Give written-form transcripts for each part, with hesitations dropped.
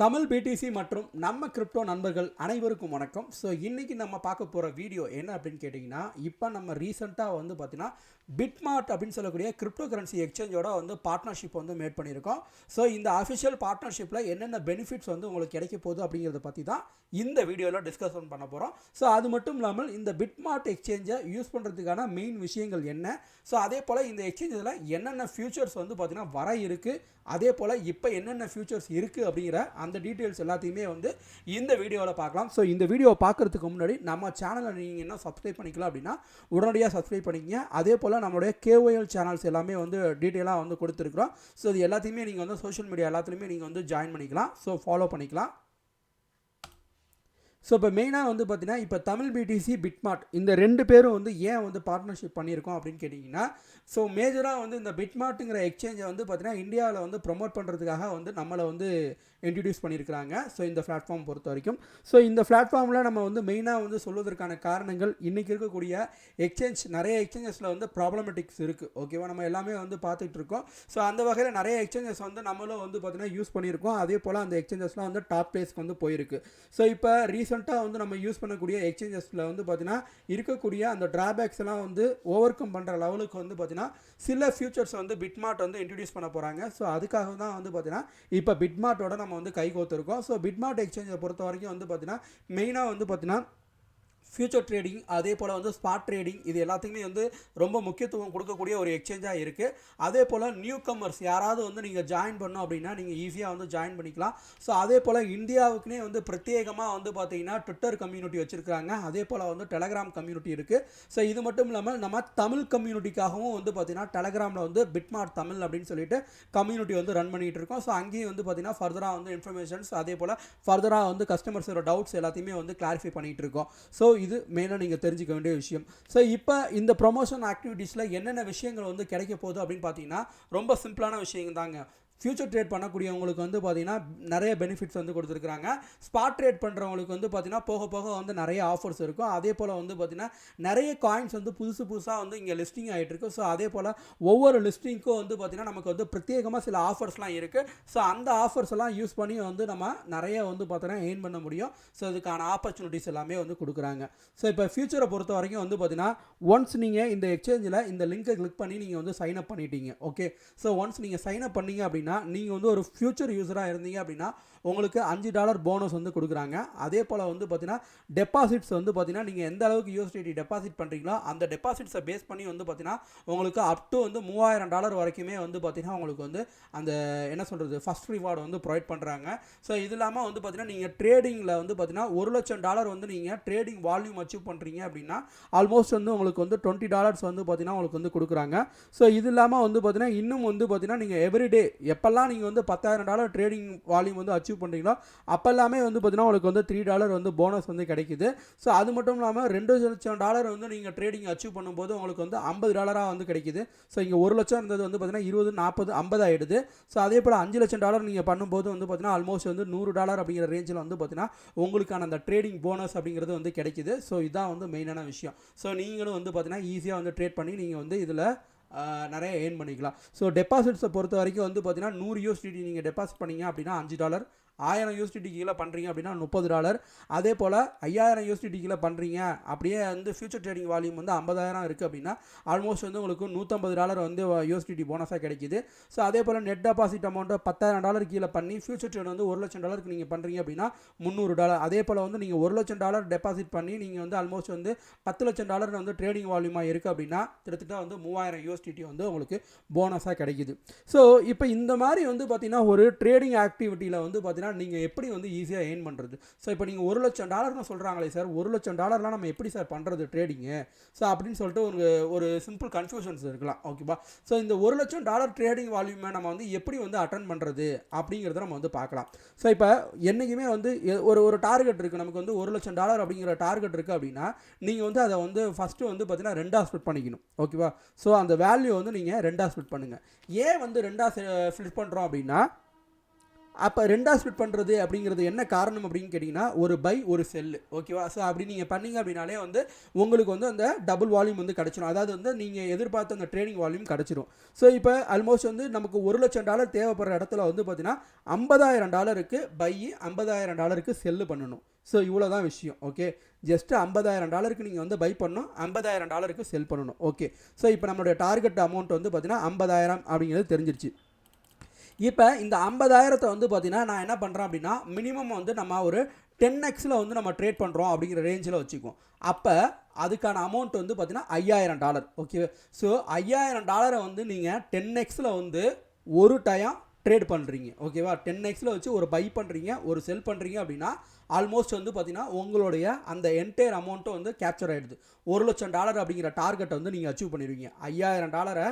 TamilBTC மற்றும் நம்ம crypto நண்பர்கள் அனைவருக்கும் வணக்கம். ஸோ இன்றைக்கி நம்ம பார்க்க போகிற வீடியோ என்ன அப்படின்னு கேட்டிங்கன்னா, இப்போ நம்ம ரீசெண்டாக வந்து பார்த்தீங்கன்னா பிட்மார்ட் அப்படின்னு சொல்லக்கூடிய கிரிப்டோ கரன்சி எக்ஸ்சேஞ்சோட வந்து பார்ட்னர்ஷிப் வந்து மேட் பண்ணியிருக்கோம். ஸோ இந்த அஃபிஷியல் பார்ட்னர்ஷிப்பில் என்னென்ன பெனிஃபிட்ஸ் வந்து உங்களுக்கு கிடைக்க போகுது அப்படிங்கிறத பற்றி தான் இந்த வீடியோவில் டிஸ்கஷன் பண்ண போகிறோம். ஸோ அது மட்டும் இல்லாமல் இந்த பிட்மார்ட் எக்ஸ்சேஞ்சை யூஸ் பண்ணுறதுக்கான மெயின் விஷயங்கள் என்ன, ஸோ அதே போல் இந்த எக்ஸ்சேஞ்சில் என்னென்ன ஃபியூச்சர்ஸ் வந்து பார்த்திங்கன்னா வர இருக்குது, அதே போல் இப்போ என்னென்ன ஃபியூச்சர்ஸ் இருக்குது அப்படிங்கிற அந்த டீட்டெயில்ஸ் எல்லாத்தையுமே வந்து இந்த வீடியோவில் பார்க்கலாம். ஸோ இந்த வீடியோவை பார்க்குறதுக்கு முன்னாடி நம்ம சேனலை நீங்கள் என்ன சப்ஸ்கிரைப் பண்ணிக்கலாம் அப்படின்னா உடனடியாக சப்ஸ்கிரைப் பண்ணிக்கங்க. அதே போல் நம்மளுடைய கேஒஎல் சேனல்ஸ் எல்லாமே வந்து டீட்டெயிலாக வந்து கொடுத்துருக்குறோம். ஸோ இது எல்லாத்தையுமே நீங்கள் வந்து சோஷியல் மீடியா எல்லாத்துலேயுமே நீங்கள் வந்து ஜாயின் பண்ணிக்கலாம். ஸோ ஃபாலோ பண்ணிக்கலாம். ஸோ இப்போ மெயினாக வந்து பார்த்தீங்கன்னா இப்போ TamilBTC பிட்மார்ட் இந்த ரெண்டு பேரும் வந்து ஏன் வந்து பார்ட்னர்ஷிப் பண்ணியிருக்கோம் அப்படின்னு கேட்டிங்கன்னா, ஸோ மேஜராக வந்து இந்த பிட்மார்ட்டுங்கிற எக்ஸ்சேஞ்சை வந்து பார்த்தீங்கன்னா இந்தியாவில் வந்து ப்ரொமோட் பண்ணுறதுக்காக வந்து நம்மளை வந்து இன்ட்ரடியூஸ் பண்ணியிருக்கிறாங்க. ஸோ இந்த பிளாட்ஃபார்ம் பொறுத்த வரைக்கும் ஸோ இந்த பிளாட்ஃபார்மில் நம்ம வந்து மெயினாக வந்து சொல்வதற்கான காரணங்கள் இன்றைக்கி இருக்கக்கூடிய எக்ஸ்சேஞ்ச் நிறைய எக்ஸ்சேஞ்சஸில் வந்து ப்ராப்ளமெட்டிக்ஸ் இருக்குது. ஓகேவா, நம்ம எல்லாமே வந்து பார்த்துட்டு இருக்கோம். ஸோ அந்த வகையில் நிறைய எக்ஸ்சேஞ்சஸ் வந்து நம்மளும் வந்து பார்த்திங்கன்னா யூஸ் பண்ணியிருக்கோம். அதே போல் அந்த எக்ஸ்சேஞ்சஸ்லாம் வந்து டாப் பிளேஸ்க்கு வந்து போயிருக்கு. ஸோ இப்போ ரீசெண்டாக வந்து நம்ம யூஸ் பண்ணக்கூடிய எக்ஸ்சேஞ்சஸில் வந்து பார்த்திங்கன்னா இருக்கக்கூடிய அந்த ட்ராபேக்ஸ் எல்லாம் வந்து ஓவர் கம் பண்ணுற லெவலுக்கு வந்து பார்த்திங்கன்னா சில ஃபியூச்சர்ஸ் வந்து பிட்மார்ட் வந்து இன்ட்ரடியூஸ் பண்ண போகிறாங்க. ஸோ அதுக்காக தான் வந்து பார்த்திங்கன்னா இப்போ பிட்மார்ட்டோட நம்ம வந்து கை கோத்துருக்கோம். ஸோ பிட்மார்ட் எக்ஸ்சேஞ்சை பொறுத்த வரைக்கும் வந்து பார்த்திங்கன்னா மெயினாக வந்து பார்த்திங்கன்னா ஃபியூச்சர் ட்ரேடிங், அதே போல் வந்து ஸ்பாட் ட்ரேடிங், இது எல்லாத்துக்குமே வந்து ரொம்ப முக்கியத்துவம் கொடுக்கக்கூடிய ஒரு எக்ஸ்சேஞ்சாக இருக்குது. அதே போல் நியூ கமர்ஸ் யாராவது வந்து நீங்கள் ஜாயின் பண்ணோம் அப்படின்னா நீங்கள் ஈஸியாக வந்து ஜாயின் பண்ணிக்கலாம். ஸோ அதே போல் இந்தியாவுக்குனே வந்து பிரத்யேகமாக வந்து பார்த்தீங்கன்னா ட்விட்டர் கம்யூனிட்டி வச்சுருக்காங்க. அதே போல் வந்து டெலகிராம் கம்யூனிட்டி இருக்குது. ஸோ இது மட்டும் இல்லாமல் நம்ம தமிழ் கம்யூனிட்டிக்காகவும் வந்து பார்த்திங்கன்னா டெலகிராமில் வந்து பிட்மார்ட் தமிழ் அப்படின்னு சொல்லிட்டு கம்யூனிட்டி வந்து ரன் பண்ணிகிட்டு இருக்கோம். ஸோ அங்கேயும் வந்து பார்த்திங்கன்னா ஃபர்தராக வந்து இன்ஃபர்மேஷன்ஸ், அதே போல் ஃபர்தராக வந்து கஸ்டமர்ஸோட டவுட்ஸ் எல்லாத்தையுமே வந்து கிளாரிஃபை பண்ணிகிட்டு இருக்கோம். ஸோ இது மெயினாக நீங்கள் தெரிஞ்சுக்க வேண்டிய விஷயம். ஸோ இப்போ இந்த ப்ரொமோஷன் ஆக்டிவிட்டீஸில் என்னென்ன விஷயங்கள் வந்து கிடைக்க போகுது அப்படின்னு பார்த்தீங்கன்னா ரொம்ப சிம்பிளான விஷயங்கள் தாங்க. ஃபியூச்சர் ட்ரேட் பண்ணக்கூடியவங்களுக்கு வந்து பார்த்திங்கன்னா நிறைய பெனிஃபிட்ஸ் வந்து கொடுத்துருக்குறாங்க. ஸ்பாட் ட்ரேட் பண்ணுறவங்களுக்கு வந்து பார்த்திங்கன்னா போக போக வந்து நிறைய ஆஃபர்ஸ் இருக்கும். அதே போல் வந்து பார்த்திங்கன்னா நிறைய காயின்ஸ் வந்து புதுசாக வந்து இங்கே லிஸ்டிங் ஆகிட்டு இருக்கு. ஸோ அதே போல் ஒவ்வொரு லிஸ்டிங்க்கும் வந்து பார்த்திங்கன்னா நமக்கு வந்து பிரத்யேகமாக சில ஆஃபர்ஸ்லாம் இருக்குது. ஸோ அந்த ஆஃபர்ஸ் எல்லாம் யூஸ் பண்ணி வந்து நம்ம நிறைய வந்து பார்த்தோன்னா எயின் பண்ண முடியும். ஸோ இதுக்கான ஆப்பர்ச்சுனிட்டிஸ் எல்லாமே வந்து கொடுக்குறாங்க. ஸோ இப்போ ஃபியூச்சரை பொறுத்த வரைக்கும் வந்து பார்த்திங்கன்னா ஒன்ஸ் நீங்கள் இந்த எக்ஸ்சேஞ்சில் இந்த லிங்கை கிளிக் பண்ணி நீங்கள் வந்து சைன் அப் பண்ணிட்டீங்க. ஓகே, ஸோ ஒன்ஸ் நீங்கள் சைன் அப் பண்ணீங்க அப்படின்னா நீங்கள் வந்து ஒரு ஃபியூச்சர் யூஸராக இருந்தீங்க அப்படின்னா உங்களுக்கு $5 போனஸ் வந்து கொடுக்குறாங்க. அதே போல் வந்து பார்த்தீங்கன்னா டெபாசிட்ஸ் வந்து பார்த்தீங்கன்னா நீங்கள் எந்த அளவுக்கு யூஎஸ்டிடி டெபாசிட் பண்ணுறீங்களோ அந்த டெபாசிட்ஸை பேஸ் பண்ணி வந்து பார்த்தீங்கன்னா உங்களுக்கு அப் டு வந்து $3000 வரைக்குமே வந்து பார்த்தீங்கன்னா உங்களுக்கு வந்து அந்த என்ன சொல்கிறது ஃபஸ்ட் ரிவார்டு வந்து ப்ரொவைட் பண்ணுறாங்க. ஸோ இது இல்லாமல் வந்து பார்த்தீங்கன்னா நீங்கள் ட்ரேடிங்கில் வந்து பார்த்தீங்கன்னா $1,00,000 வந்து நீங்கள் ட்ரேடிங் வால்யூம் அச்சீவ் பண்ணுறீங்க அப்படின்னா ஆல்மோஸ்ட் வந்து உங்களுக்கு வந்து $20 வந்து பார்த்தீங்கன்னா உங்களுக்கு வந்து கொடுக்குறாங்க. ஸோ இது இல்லாமல் வந்து பார்த்தீங்கன்னா இன்னும் வந்து பார்த்தீங்கன்னா நீங்கள் எவ்ரிடே எப்போல்லாம் நீங்கள் வந்து $10,000 ட்ரேடிங் வால்யூம் வந்து அச்சீவ் பண்ணுறீங்களோ அப்போ எல்லாமே வந்து பார்த்தீங்கன்னா உங்களுக்கு வந்து $3 வந்து போனஸ் வந்து கிடைக்குது. ஸோ அது மட்டும் இல்லாமல் $2,00,000 வந்து நீங்கள் ட்ரேடிங் அச்சீவ் பண்ணும்போது உங்களுக்கு வந்து $50 வந்து கிடைக்குது. ஸோ இங்கே 1,00,000 இருந்தது வந்து பார்த்தீங்கன்னா 20, 40, 50 ஆகிடுது. ஸோ அதே போல் $5,00,000 நீங்கள் பண்ணும்போது வந்து பார்த்தீங்கன்னா ஆல்மோஸ்ட் வந்து $100 அப்படிங்கிற ரேஞ்சில் வந்து பார்த்தீங்கன்னா உங்களுக்கான அந்த ட்ரேடிங் போனஸ் அப்படிங்கிறது வந்து கிடைக்குது. ஸோ இதுதான் வந்து மெயினான விஷயம். ஸோ நீங்களும் வந்து பார்த்தீங்கன்னா ஈஸியாக வந்து ட்ரேட் பண்ணி நீங்கள் வந்து இதில் நிறைய ஏர்ன் பண்ணிக்கலாம். ஸோ டெபாசிட்ஸை பொறுத்த வரைக்கும் வந்து பார்த்தீங்கன்னா $100 நீங்கள் டெபாசிட் பண்ணீங்க அப்படின்னா $5, $1000 கீழே பண்ணுறீங்க அப்படின்னா $30, அதே போல் $5000 கீழே பண்ணுறீங்க அப்படியே வந்து ஃபியூச்சர் ட்ரேடிங் வால்யூம் வந்து 50,000 இருக்குது அப்படின்னா ஆல்மோஸ்ட் வந்து உங்களுக்கு $150 வந்து யூஎஸ்டிடி போனஸாக கிடைக்குது. ஸோ அதே போல் நெட் டெபாசிட் அமௌண்ட்டை $10,000 கீழே பண்ணி ஃபியூச்சர் ட்ரேட் வந்து $1,00,000 நீங்கள் பண்ணுறீங்க அப்படின்னா $300. அதே போல் வந்து நீங்கள் $1,00,000 டெபாசிட் பண்ணி நீங்கள் வந்து ஆல்மோஸ்ட் வந்து $10,00,000 வந்து ட்ரேடிங் வால்யூமாக இருக்குது அப்படின்னா கிட்டத்தட்ட வந்து $3000 வந்து உங்களுக்கு போனஸாக கிடைக்குது. ஸோ இப்போ இந்த மாதிரி வந்து பார்த்திங்கன்னா ஒரு ட்ரேடிங் ஆக்டிவிட்டியில் வந்து பார்த்திங்கன்னா நீங்கள் எப்படி வந்து ஈஸியாக ஏர்ன் பண்ணுறது. ஸோ இப்போ நீங்கள் $1,00,000 சொல்கிறாங்களே சார், $1,00,000 நம்ம எப்படி சார் பண்ணுறது ட்ரேடிங்கு, ஸோ அப்படின்னு சொல்லிட்டு ஒரு சிம்பிள் கன்ஃபியூஷன்ஸ் இருக்கலாம். ஓகேவா, ஸோ இந்த $1,00,000 ட்ரேடிங் வால்யூமை நம்ம வந்து எப்படி வந்து அட்டன் பண்ணுறது அப்படிங்கிறத நம்ம வந்து பார்க்கலாம். ஸோ இப்போ என்றைக்குமே வந்து ஒரு டார்கெட் இருக்குது, நமக்கு வந்து $1,00,000 அப்படிங்கிற டார்கெட் இருக்குது அப்படின்னா நீங்கள் வந்து அதை வந்து ஃபஸ்ட்டு வந்து பார்த்தீங்கன்னா 2ஆக ஸ்ப்ளிட் பண்ணிக்கணும். ஓகேவா, ஸோ அந்த வேல்யூ வந்து நீங்கள் 2ஆக ஸ்ப்ளிட் பண்ணுங்கள். ஏன் வந்து 2ஆக ஸ்ப்ளிட் பண்ணுறோம் அப்படின்னா அப்போ ரெண்டாக ஸ்பிட் பண்ணுறது அப்படிங்கிறது என்ன காரணம் அப்படின்னு கேட்டிங்கன்னா ஒரு பை ஒரு செல்லு ஓகேவா. ஸோ அப்படி நீங்கள் பண்ணிங்க அப்படின்னாலே வந்து உங்களுக்கு வந்து அந்த டபுள் வால்யூம் வந்து கிடச்சிரும். அதாவது வந்து நீங்கள் எதிர்பார்த்த அந்த ட்ரேடிங் வால்யூம் கிடச்சிரும். ஸோ இப்போ ஆல்மோஸ்ட் வந்து நமக்கு $1,00,000 தேவைப்படுற இடத்துல வந்து பார்த்தீங்கன்னா $50,000 பை $50,000 செல்லு பண்ணணும். ஸோ இவ்வளோ தான் விஷயம். ஓகே, ஜஸ்ட்டு $50,000 நீங்கள் வந்து பை பண்ணணும், $50,000 செல் பண்ணணும். ஓகே, ஸோ இப்போ நம்மளுடைய டார்கெட் அமௌண்ட் வந்து பார்த்தீங்கன்னா 50,000 அப்படிங்கிறது தெரிஞ்சிருச்சு. இப்போ இந்த 50,000 வந்து பார்த்தீங்கன்னா நான் என்ன பண்ணுறேன் அப்படின்னா மினிமம் வந்து நம்ம ஒரு 10x வந்து நம்ம ட்ரேட் பண்ணுறோம் அப்படிங்கிற ரேஞ்சில் வச்சுக்குவோம். அப்போ அதுக்கான அமௌண்ட் வந்து பார்த்தீங்கன்னா $5,000. ஓகே, ஸோ $5,000 வந்து நீங்கள் 10x வந்து ஒரு டைம் ட்ரேட் பண்ணுறீங்க. ஓகேவா, 10x வச்சு ஒரு பை பண்ணுறீங்க, ஒரு செல் பண்ணுறீங்க அப்படின்னா ஆல்மோஸ்ட் வந்து பார்த்தீங்கன்னா உங்களுடைய அந்த என்டையர் அமௌண்ட்டும் வந்து கேப்சர் ஆகிடுது. $1,00,000 அப்படிங்கிற டார்கெட்டை வந்து நீங்கள் அச்சீவ் பண்ணிடுவீங்க. $5,000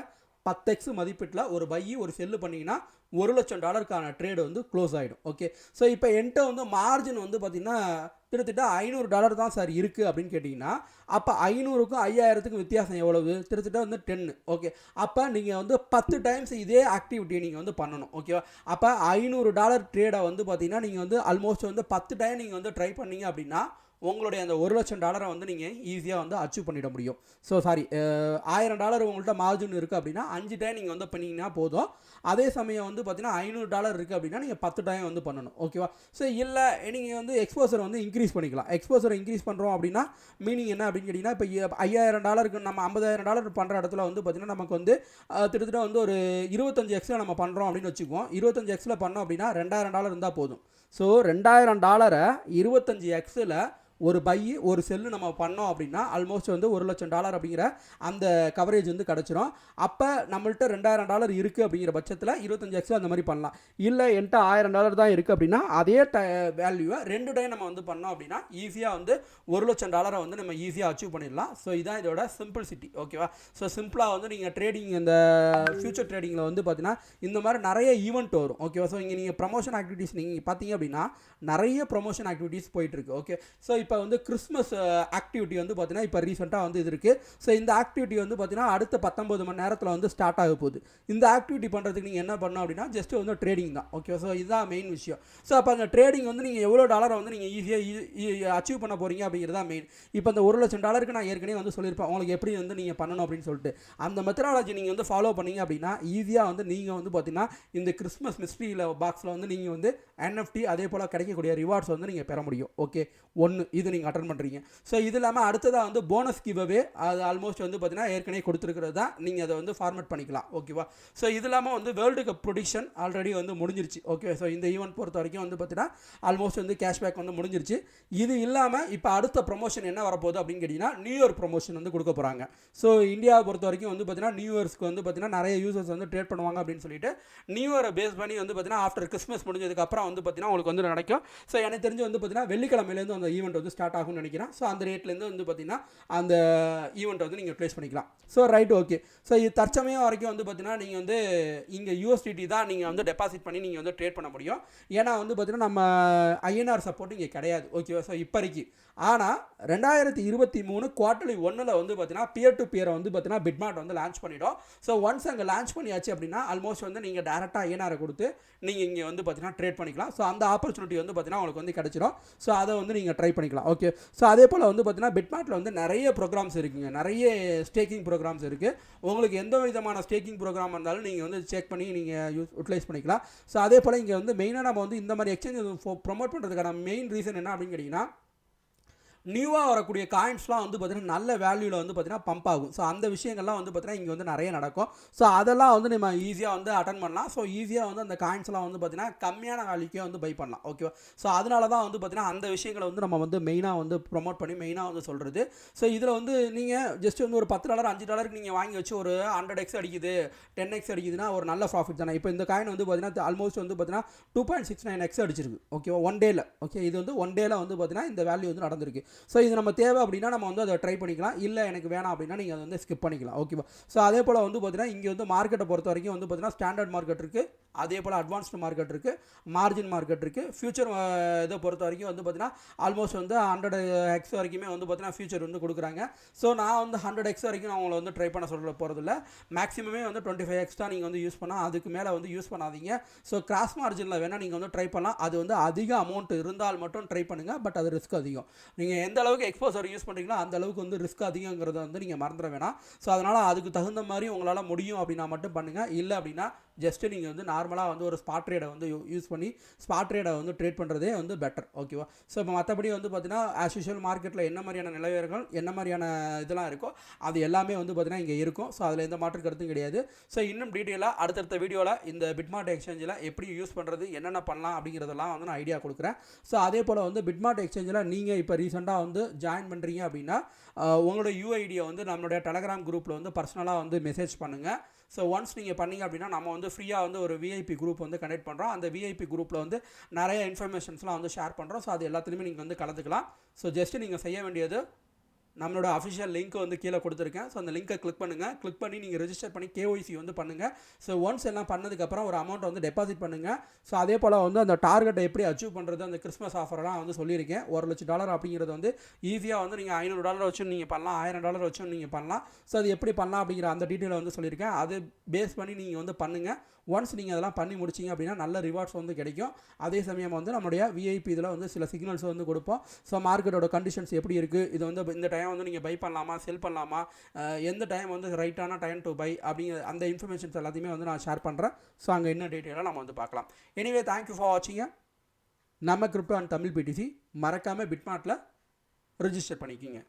10x மதிப்பீட்டில் ஒரு பை ஒரு செல்லு பண்ணிங்கன்னா $1,00,000 ட்ரேடு வந்து க்ளோஸ் ஆகிடும். ஓகே, ஸோ இப்போ என்கிட்ட வந்து மார்ஜின் வந்து பார்த்திங்கன்னா கிட்டத்தட்ட $500 தான் சார் இருக்குது அப்படின்னு கேட்டிங்கன்னா அப்போ 500க்கும் 5000க்கும் வித்தியாசம் எவ்வளவு? கிட்டத்தட்ட வந்து 10. ஓகே, அப்போ நீங்கள் வந்து 10 டைம்ஸ் இதே ஆக்டிவிட்டியை நீங்கள் வந்து பண்ணணும். ஓகேவா, அப்போ $500 ட்ரேடை வந்து பார்த்திங்கன்னா நீங்கள் வந்து ஆல்மோஸ்ட் வந்து 10 டைம் நீங்கள் வந்து ட்ரை பண்ணீங்க அப்படின்னா உங்களுடைய அந்த $1,00,000 வந்து நீங்கள் ஈஸியாக வந்து அச்சீவ் பண்ணிட முடியும். ஸோ சாரி, $1000 உங்கள்கிட்ட மார்ஜின் இருக்குது அப்படின்னா 5 டைம் நீங்கள் வந்து பண்ணிங்கன்னா போதும். அதே சமயம் வந்து பார்த்தீங்கன்னா $500 இருக்குது அப்படின்னா நீங்கள் 10 டைம் வந்து பண்ணணும். ஓகேவா, ஸோ இல்லை நீங்கள் வந்து எக்ஸ்போசரை வந்து இன்க்ரீஸ் பண்ணிக்கலாம். எக்ஸ்போசரை இன்க்ரீஸ் பண்ணுறோம் அப்படின்னா மீனிங் என்ன அப்படின்னு கேட்டிங்கன்னா இப்போ $5,000 நம்ம $50,000 பண்ணுற இடத்துல வந்து பார்த்திங்கன்னா நமக்கு வந்து கிட்டத்தட்ட வந்து ஒரு 25x நம்ம பண்ணுறோம் அப்படின்னு வச்சுக்குவோம். 25x பண்ணோம் அப்படின்னா $2,000 இருந்தால் போதும். ஸோ $2,000 25x ஒரு பை ஒரு செல்லு நம்ம பண்ணோம் அப்படின்னா ஆல்மோஸ்ட் வந்து $1,00,000 அப்படிங்கிற அந்த கவரேஜ் வந்து கிடச்சிரும். அப்போ நம்மள்ட்ட $2,000 இருக்குது அப்படிங்கிற பட்சத்தில் 25x அந்த மாதிரி பண்ணலாம். இல்லை என்கிட்ட $1,000 தான் இருக்குது அப்படின்னா அதே வேல்யூவை 2 டைம் நம்ம வந்து பண்ணோம் அப்படின்னா ஈஸியாக வந்து $1,00,000 வந்து நம்ம ஈஸியாக அச்சீவ் பண்ணிடலாம். ஸோ இதான் இதோட சிம்பிள்சிட்டி. ஓகேவா, ஸோ சிம்பிளாக வந்து நீங்கள் ட்ரேடிங் இந்த ஃபியூச்சர் ட்ரேடிங்கில் வந்து பார்த்தீங்கன்னா இந்த மாதிரி நிறைய ஈவெண்ட் வரும். ஓகேவா, ஸோ இங்கே நீங்கள் ப்ரமோஷன் ஆக்டிவிட்டீஸ் நீங்கள் பார்த்தீங்க அப்படின்னா நிறைய ப்ரமோஷன் ஆக்டிவிட்டீஸ் போயிட்டுருக்கு. ஓகே, ஸோ இப்போ வந்து கிறிஸ்மஸ் ஆக்டிவிட்டி வந்து பார்த்தீங்கன்னா இப்போ ரீசெண்டாக வந்து இது இருக்குது. ஸோ இந்த ஆக்டிவிட்டி வந்து பார்த்தீங்கன்னா அடுத்த 19 மணி நேரத்தில் வந்து ஸ்டார்ட் ஆக போகுது. இந்த ஆக்டிவிட்டி பண்ணுறதுக்கு நீங்கள் என்ன பண்ணணும் அப்படின்னா ஜஸ்ட் வந்து ட்ரேடிங் தான். ஓகே, ஸோ இதுதான் மெயின் விஷயம். ஸோ அப்போ அந்த ட்ரேடிங் வந்து நீங்கள் எவ்வளோ டாலரை வந்து நீங்கள் ஈஸியாக அச்சீவ் பண்ண போகிறீங்க அப்படிங்கிறது தான் மெயின். இப்போ இந்த $1,00,000 நான் ஏற்கனவே வந்து சொல்லியிருப்பேன் உங்களுக்கு எப்படி வந்து நீங்கள் பண்ணணும் அப்படின்னு சொல்லிட்டு. அந்த மெத்தடாலஜி நீங்கள் வந்து ஃபாலோ பண்ணீங்க அப்படின்னா ஈஸியாக வந்து நீங்கள் வந்து பார்த்தீங்கன்னா இந்த கிறிஸ்மஸ் மிஸ்ட்ரியில் பாக்ஸில் வந்து நீங்கள் வந்து NFT அதே போல் கிடைக்கக்கூடிய ரிவார்ட்ஸ் வந்து நீங்கள் பெற முடியும். ஓகே, ஒன்று இது நீங்கள் அட்டன் பண்ணுறீங்க. ஸோ இது இல்லாமல் அடுத்ததாக வந்து போனஸ் கிவ்அவே அது ஆல்மோஸ்ட் வந்து பார்த்தீங்கன்னா ஏற்கனவே கொடுத்துருக்கிறது தான், நீங்கள் அதை வந்து ஃபார்மேட் பண்ணிக்கலாம். ஓகேவா, ஸோ இது இல்லாமல் வந்து வேர்ல்டு கப் ப்ரொடிக்ஷன் ஆல்ரெடி வந்து முடிஞ்சிருச்சு. ஓகே, ஸோ இந்த ஈவெண்ட் பொறுத்த வரைக்கும் வந்து பார்த்தீங்கன்னா ஆல்மோஸ்ட் வந்து கேஷ்பேக் வந்து முடிஞ்சிருச்சு. இது இல்லாமல் இப்போ அடுத்த ப்ரொமோஷன் என்ன வரப்போகுது அப்படின்னு கேட்டிங்கன்னா நியூ இயர் ப்ரொமோஷன் வந்து கொடுக்க போகிறாங்க. ஸோ இந்தியாவை பொறுத்த வரைக்கும் வந்து பார்த்தீங்கன்னா நியூ இயர்ஸ்க்கு வந்து பார்த்தீங்கன்னா நிறைய யூசர்ஸ் வந்து ட்ரேட் பண்ணுவாங்க அப்படின்னு சொல்லிட்டு நியூ இயரை பேஸ் பண்ணி வந்து பார்த்தீங்கன்னா ஆஃப்டர் கிறிஸ்மஸ் முடிஞ்சதுக்கப்புறம் வந்து பார்த்தீங்கன்னா உங்களுக்கு வந்து நடக்கும். ஸோ எனக்கு தெரிஞ்சு வந்து பார்த்தீங்கன்னா வெள்ளிக்கிழமையிலேருந்து அந்த ஈவெண்ட் வந்து ஸ்டார்ட் ஆகும்னு நினைக்கிறேன். ஸோ அந்த ரேட்லேருந்து வந்து பார்த்தீங்கன்னா அந்த ஈவெண்ட் வந்து நீங்கள் ப்ளேஸ் பண்ணிக்கலாம். So right, okay. ஸோ இது தற்சமயம் வரைக்கும் வந்து பார்த்தீங்கன்னா நீங்கள் வந்து இங்கே USDT தான் நீங்கள் வந்து டெபாசிட் பண்ணி நீங்கள் வந்து ட்ரேட் பண்ண முடியும். ஏன்னா வந்து பார்த்தீங்கன்னா நம்ம INR சப்போர்ட் இங்கே கிடையாது. ஓகேவா, ஸோ இப்போதைக்கு. ஆனால் 2023 குவார்ட்டர்லி 1 வந்து பார்த்தீங்கன்னா பியர் டு பியரை வந்து பார்த்தீங்கன்னா பிட்மார்ட் வந்து லான்ச் பண்ணிடும். ஸோ ஒன்ஸ் அங்கே லான்ச் பண்ணியாச்சு அப்படின்னா ஆல்மோஸ்ட் வந்து நீங்கள் டேரெக்டாக INR கொடுத்து நீங்கள் இங்கே வந்து பார்த்தீங்கன்னா ட்ரேட் பண்ணிக்கலாம். ஸோ அந்த ஆப்பர்ச்சுனிட்டி வந்து பார்த்தீங்கன்னா உங்களுக்கு வந்து கிடச்சிடும். ஸோ அதை வந்து நீங்கள் ட்ரை பண்ணிக்கலாம். ஓகே, ஸோ அதே போல் வந்து பார்த்தீங்கன்னா பிட்மார்ட்டில் வந்து நிறைய ப்ரோக்ராம்ஸ் இருக்குங்க, நிறைய ஸ்டேக்கிங் ப்ரோக்ராம்ஸ் இருக்குது. உங்களுக்கு எந்த விதமான ஸ்டேக்கிங் ப்ரோக்ராம் இருந்தாலும் நீங்கள் வந்து செக் பண்ணி நீங்கள் யூட்டிலைஸ் பண்ணிக்கலாம். ஸோ அதே போல் இங்கே வந்து மெயினாக நம்ம வந்து இந்த மாதிரி எக்ஸ்சேஞ்ச் ப்ரொமோட் பண்ணுறதுக்கான மெயின் ரீசன் என்ன அப்படின்னு கேட்டிங்கன்னா நியூவாக வரக்கூடிய காயின்ஸ்லாம் வந்து பார்த்தீங்கன்னா நல்ல வேல்யூவில் வந்து பார்த்தீங்கன்னா பம்ப் ஆகும். ஸோ அந்த விஷயங்கள்லாம் வந்து பார்த்தீங்கன்னா இங்கே வந்து நிறைய நடக்கும். ஸோ அதெல்லாம் வந்து நம்ம ஈஸியாக வந்து அட்டன் பண்ணலாம். ஸோ ஈஸியாக வந்து அந்த காயின்ஸ்லாம் வந்து பார்த்தீங்கன்னா கம்மியான வேல்யூக்கே வந்து பை பண்ணலாம். ஓகேவா, ஸோ அதனால தான் வந்து பார்த்தீங்கன்னா அந்த விஷயங்களை வந்து நம்ம வந்து மெயினாக வந்து ப்ரொமோட் பண்ணி மெயினாக வந்து சொல்கிறது. ஸோ இதில் வந்து நீங்கள் ஜஸ்ட் வந்து ஒரு $10 $5 நீங்கள் வாங்கி வச்சு ஒரு 100x அடிக்குது 10x அடிக்குதுன்னா ஒரு நல்ல ப்ராஃபிட் தானே. இப்போ இந்த காயின் வந்து பார்த்தீங்கன்னா ஆல்மோஸ்ட் வந்து பார்த்தீங்கன்னா 2.69x அடிச்சிருக்கு. ஓகேவா, ஒன் டேல. ஓகே, இது வந்து ஒன் டேல வந்து பார்த்தீங்கன்னா இந்த வேல்யூ வந்து நடந்திருக்கு. ஸோ இது நம்ம தேவை அப்படின்னா நம்ம வந்து அதை ட்ரை பண்ணிக்கலாம், இல்லை எனக்கு வேணாம் அப்படின்னா நீங்கள் அதை வந்து ஸ்கிப் பண்ணிக்கலாம். ஓகேவா? ஸோ அதே போல் வந்து பார்த்தீங்கன்னா இங்கே வந்து மார்க்கெட்டை பொறுத்த வரைக்கும் வந்து பார்த்தீங்கன்னா ஸ்டாண்டர்ட் மார்க்கெட் இருக்குது, அதே போல் அட்வான்ஸ்டு மார்க்கெட் இருக்குது, மார்ஜின் மார்க்கெட் இருக்குது. ஃபியூச்சர் இதை பொறுத்த வரைக்கும் வந்து பார்த்தீங்கன்னா ஆல்மோஸ்ட் வந்து 100x வரைக்குமே வந்து பார்த்தீங்கன்னா ஃபியூச்சர் வந்து கொடுக்குறாங்க. ஸோ நான் வந்து 100x வரைக்கும் நான் உங்களை வந்து ட்ரை பண்ண சொல்ல போகிறதில்ல. மேக்ஸிமமே வந்து 25x தான் நீங்கள் வந்து யூஸ் பண்ணால், அதுக்கு மேலே வந்து யூஸ் பண்ணாதீங்க. ஸோ கிராஸ் மார்ஜினில் வேணால் நீங்கள் வந்து ட்ரை பண்ணலாம். அது வந்து அதிக அமௌண்ட் இருந்தால் மட்டும் ட்ரை பண்ணுங்கள். பட் அது ரிஸ்க் அதிகம். நீங்கள் எந்த அளவுக்கு எக்ஸ்போசர் யூஸ் பண்ணுறீங்களோ அந்த அளவுக்கு வந்து ரிஸ்க் அதிகங்கிறத வந்து நீங்கள் மறந்துட வேணாம். ஸோ அதனால் அதுக்கு தகுந்த மாதிரி உங்களால் முடியும் அப்படின்னா மட்டும் பண்ணுங்கள். இல்லை அப்படின்னா ஜஸ்ட்டு நீங்கள் வந்து நார்மலாக வந்து ஒரு ஸ்பாட் ட்ரேடை வந்து யூஸ் பண்ணி ஸ்பாட் ட்ரேடை வந்து ட்ரேட் பண்ணுறதே வந்து பெட்டர். ஓகேவா? ஸோ இப்போ மற்றபடி வந்து பார்த்தீங்கன்னா ஆஸ் யூஷுவல் மார்க்கெட்டில் என்ன மாதிரியான நிலவரங்கள் என்ன மாதிரியான இதெல்லாம் இருக்கோ அது எல்லாமே வந்து பார்த்தீங்கன்னா இங்கே இருக்கும். ஸோ அதில் எந்த மாற்று கருத்தும் கிடையாது. ஸோ இன்னும் டீட்டெயிலாக அடுத்தடுத்த வீடியோவில் இந்த பிட்மார்ட் எக்ஸ்சேஞ்சில் எப்படி யூஸ் பண்ணுறது, என்னென்ன பண்ணலாம் அப்படிங்கிறதெல்லாம் வந்து நான் ஐடியா கொடுக்குறேன். ஸோ அதே போல் வந்து பிட்மார்ட் எக்ஸ்சேஞ்சில் நீங்கள் இப்போ ரீசெண்டாக வந்து ஜாயின் பண்ணுறீங்க அப்படின்னா உங்களோட யூஐடியை வந்து நம்மளுடைய டெலகிராம் குரூப்பில் வந்து பர்சனலாக வந்து மெசேஜ் பண்ணுங்கள். ஸோ ஒன்ஸ் நீங்கள் பண்ணீங்க அப்படின்னா நம்ம வந்து ஃப்ரீயாக வந்து ஒரு விஐபி குரூப் வந்து கனெக்ட் பண்ணுறோம். அந்த விஐபி குரூப்பில் வந்து நிறைய இன்ஃபர்மேஷன்ஸ்லாம் வந்து ஷேர் பண்ணுறோம். ஸோ அது எல்லாத்துலேயுமே நீங்கள் வந்து கலந்துக்கலாம். ஸோ ஜஸ்ட்டு நீங்கள் செய்ய வேண்டியது நம்மளோட அஃபிஷியல் லிங்க் வந்து கீழே கொடுத்துருக்கேன். ஸோ அந்த லிங்கை கிளிக் பண்ணுங்கள். கிளிக் பண்ணி நீங்கள் ரெஜிஸ்டர் பண்ணி கேஒய்சி வந்து பண்ணுங்கள். ஸோ ஒன்ஸ் எல்லாம் பண்ணதுக்கப்புறம் ஒரு அமௌண்ட் வந்து டெபாசிட் பண்ணுங்கள். ஸோ அதே போல் வந்து அந்த டார்கெட்டை எப்படி அச்சீவ் பண்ணுறது, அந்த கிறிஸ்மஸ் ஆஃபர்லாம் வந்து சொல்லியிருக்கேன். $1,00,000 அப்படிங்கிறது வந்து ஈஸியாக வந்து நீங்கள் $500 வச்சும் நீங்கள் பண்ணலாம், $1000 வச்சும் நீங்கள் பண்ணலாம். ஸோ அது எப்படி பண்ணலாம் அப்படிங்கிற அந்த டீட்டெயிலை வந்து சொல்லியிருக்கேன். அது பேஸ் பண்ணி நீங்கள் வந்து பண்ணுங்கள். ஒன்ஸ் நீங்கள் அதெல்லாம் பண்ணி முடிச்சிங்க அப்படின்னா நல்ல ரிவார்ட்ஸ் வந்து கிடைக்கும். அதே சமயம் வந்து நம்மளுடைய விஐபி இதில் வந்து சில சிக்னல்ஸ் வந்து கொடுப்போம். ஸோ மார்க்கெட்டோட கண்டிஷன்ஸ் எப்படி இருக்குது, இது வந்து இந்த டைம் வந்து நீங்கள் பை பண்ணலாமா, செல் பண்ணலாமா, எந்த டைம் வந்து ரைட்டான டைம் டு பை அப்படிங்கிற அந்த இன்ஃபர்மேஷன்ஸ் எல்லாத்தையுமே வந்து நான் ஷேர் பண்ணுறேன். ஸோ அங்கே என்ன டீட்டெயிலாக நம்ம வந்து பார்க்கலாம். Anyway thank you for வாட்சிங்க. நம்ம கிரிப்டோ அண்ட் தமிழ் பிடிசி மறக்காமல் பிட்மார்ட்டில் ரிஜிஸ்டர் பண்ணிக்கிங்க.